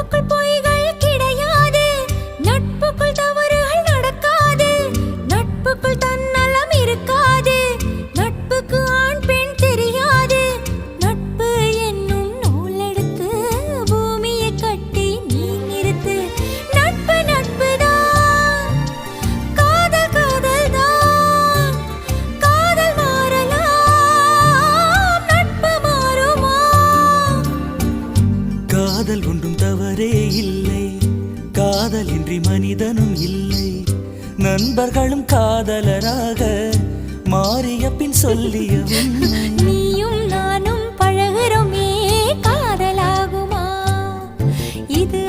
நட்புக்குள் பொய்கள் கிடையாது, நட்புக்குள் தவறுகள் நடக்காது, நட்புக்குள் தன்னலம் இருக்காது, நட்புக்கு ஆண் பெண் தெரியாது. நட்பு என்னும் நூலெடுத்து பூமியை கட்டி நீ நிறுத்து. நட்பு நட்புதான், காதல் காதல்தான், காதல் மாறலாம், நட்பு மாறுமா? காதல் ஒன்றும் தவறே இல்லை, காதலின்றி மனிதனும் இல்லை. நண்பர்களும் காதலராக மாறிய பின் சொல்லிய உண்மை. நீயும் நானும் பழகுறோமே, காதலாகுமா? இது